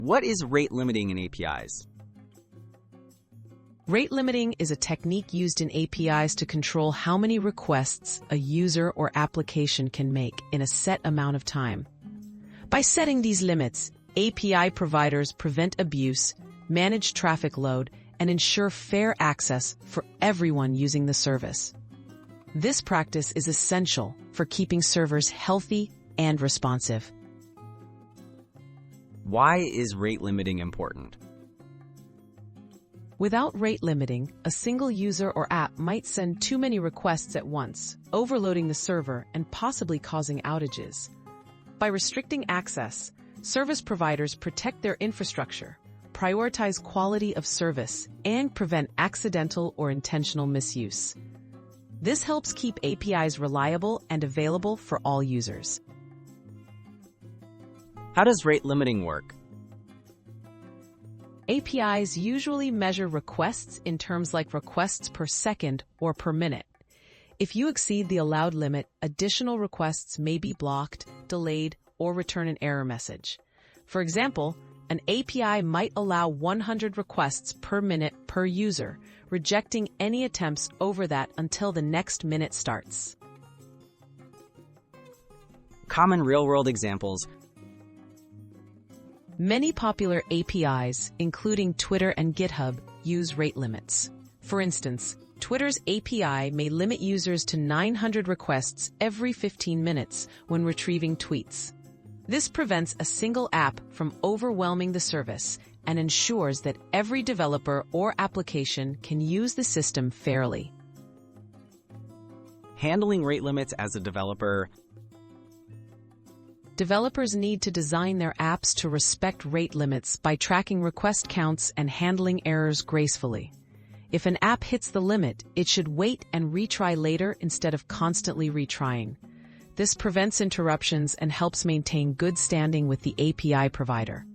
What is rate limiting in APIs? Rate limiting is a technique used in APIs to control how many requests a user or application can make in a set amount of time. By setting these limits, API providers prevent abuse, manage traffic load, and ensure fair access for everyone using the service. This practice is essential for keeping servers healthy and responsive. Why is rate limiting important? Without rate limiting, a single user or app might send too many requests at once, overloading the server and possibly causing outages. By restricting access, service providers protect their infrastructure, prioritize quality of service, and prevent accidental or intentional misuse. This helps keep APIs reliable and available for all users. How does rate limiting work? APIs usually measure requests in terms like requests per second or per minute. If you exceed the allowed limit, additional requests may be blocked, delayed, or return an error message. For example, an API might allow 100 requests per minute per user, rejecting any attempts over that until the next minute starts. Common real-world examples. Many popular APIs, including Twitter and GitHub, use rate limits. For instance, Twitter's API may limit users to 900 requests every 15 minutes when retrieving tweets. This prevents a single app from overwhelming the service and ensures that every developer or application can use the system fairly. Handling rate limits as a developer. Developers need to design their apps to respect rate limits by tracking request counts and handling errors gracefully. If an app hits the limit, it should wait and retry later instead of constantly retrying. This prevents interruptions and helps maintain good standing with the API provider.